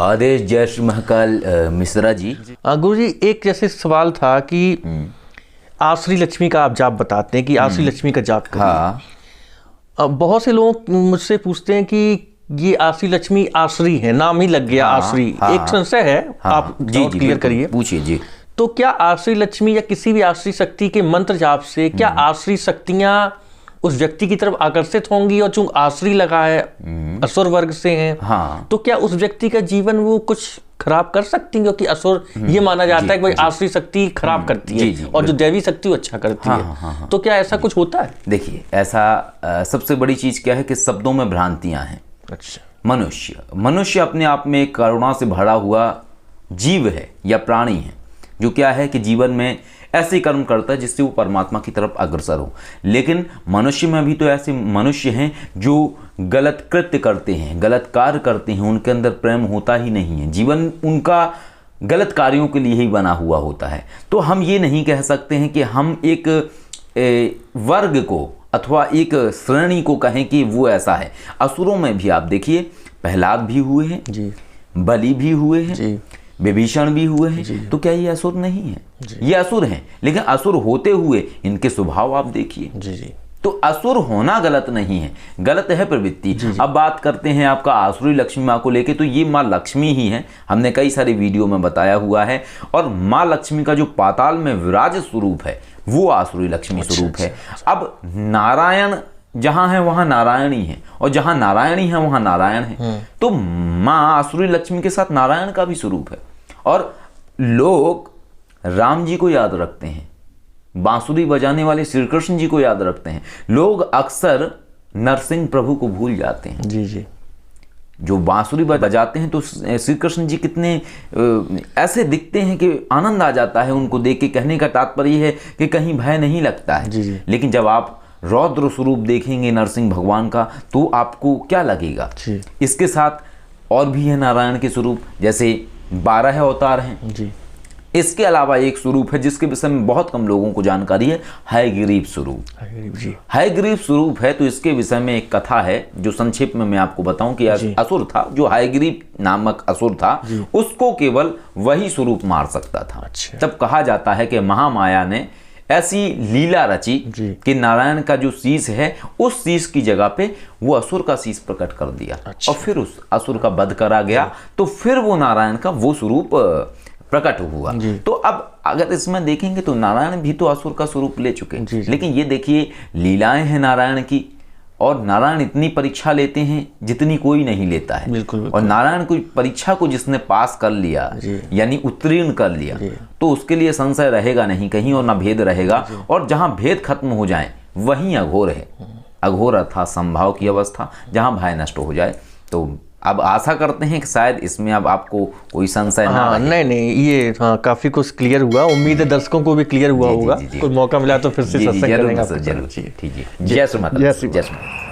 आदेश जय श्री महाकाल मिश्रा जी। गुरु जी, एक जैसे सवाल था कि आश्री लक्ष्मी का आप जाप बताते हैं कि आश्री लक्ष्मी का जाप करिए। हाँ। बहुत से लोग मुझसे पूछते हैं कि ये आश्री लक्ष्मी आश्री है, नाम ही लग गया। आश्री एक संशय है, आप जी क्लियर करिए। पूछिए जी। तो क्या आश्री लक्ष्मी या किसी भी आश्री शक्ति के मंत्र जाप से क्या आश्री शक्तियां उस व्यक्ति की तरफ आकर्षित होंगी, और चूंकि आश्री लगा है असुर वर्ग से हैं, हाँ, तो क्या उस व्यक्ति का जीवन वो कुछ खराब कर सकती है? क्योंकि असुर ये माना जाता है कि भाई आश्री शक्ति खराब करती है और जो दैवी शक्ति वो अच्छा करती है। तो क्या ऐसा कुछ होता है? देखिए, ऐसा सबसे बड़ी चीज क्या है कि शब्दों में भ्रांतियां हैं। अच्छा। मनुष्य अपने आप में एक करुणा से भरा हुआ जीव है या प्राणी है, जो क्या है कि जीवन में ऐसे कर्म करता है जिससे वो परमात्मा की तरफ अग्रसर हो। लेकिन मनुष्य में भी तो ऐसे मनुष्य हैं जो गलत कृत्य करते हैं, गलत कार्य करते हैं, उनके अंदर प्रेम होता ही नहीं है, जीवन उनका गलत कार्यों के लिए ही बना हुआ होता है। तो हम ये नहीं कह सकते हैं कि हम एक वर्ग को अथवा एक श्रेणी को कहें कि वो ऐसा है। असुरों में भी आप देखिए, प्रहलाद भी हुए हैं जी, बलि भी हुए हैं जी, विभीषण भी हुए हैं। तो क्या ये असुर नहीं है? ये असुर हैं, लेकिन असुर होते हुए इनके स्वभाव आप देखिए जी। तो असुर होना गलत नहीं है, गलत है प्रवृत्ति। अब बात करते हैं आपका आसुरी लक्ष्मी माँ को लेके, तो ये माँ लक्ष्मी ही है, हमने कई सारी वीडियो में बताया हुआ है। और माँ लक्ष्मी का जो पाताल में विराज स्वरूप है वो आसुरी लक्ष्मी स्वरूप है। अब नारायण जहां है वहां नारायणी है, और जहां नारायणी है वहां नारायण है। तो माँ आसुरी लक्ष्मी के साथ नारायण का भी स्वरूप है। और लोग राम जी को याद रखते हैं, बांसुरी बजाने वाले श्री कृष्ण जी को याद रखते हैं, लोग अक्सर नरसिंह प्रभु को भूल जाते हैं जी जी। जो बांसुरी बजाते हैं तो श्री कृष्ण जी कितने ऐसे दिखते हैं कि आनंद आ जाता है उनको देख के। कहने का तात्पर्य है कि कहीं भय नहीं लगता है जी जी। लेकिन जब आप रौद्र स्वरूप देखेंगे नरसिंह भगवान का तो आपको क्या लगेगा? इसके साथ और भी है नारायण के स्वरूप, जैसे 12 अवतार हैं जी। इसके अलावा एक स्वरूप है जिसके विषय में बहुत कम लोगों को जानकारी है, हयग्रीव स्वरूप। हयग्रीव स्वरूप है तो इसके विषय में एक कथा है जो संक्षेप में मैं आपको बताऊं कि असुर था, जो हयग्रीव नामक असुर था, उसको केवल वही स्वरूप मार सकता था। तब कहा जाता है कि महामाया ने ऐसी लीला रची कि नारायण का जो शीश है उस शीश की जगह पे वो असुर का शीश प्रकट कर दिया। और फिर उस असुर का वध करा गया, तो फिर वो नारायण का वो स्वरूप प्रकट हुआ। तो अब अगर इसमें देखेंगे तो नारायण भी तो असुर का स्वरूप ले चुके हैं। लेकिन ये देखिए लीलाएं हैं नारायण की, और नारायण इतनी परीक्षा लेते हैं जितनी कोई नहीं लेता है। बिल्कुल। और नारायण की परीक्षा को जिसने पास कर लिया यानी उत्तीर्ण कर लिया, तो उसके लिए संशय रहेगा नहीं कहीं और ना भेद रहेगा। और जहां भेद खत्म हो जाए वहीं अघोर है। अघोर अर्थात संभाव की अवस्था, जहां भय नष्ट हो जाए। तो अब आशा करते हैं कि शायद इसमें अब आपको कोई संशय ना रहे। नहीं, ये काफी कुछ क्लियर हुआ। उम्मीद है दर्शकों को भी क्लियर हुआ होगा। कोई मौका मिला तो फिर से सत्संग करेंगे। जरूर। ठीक है। जय श्री माता।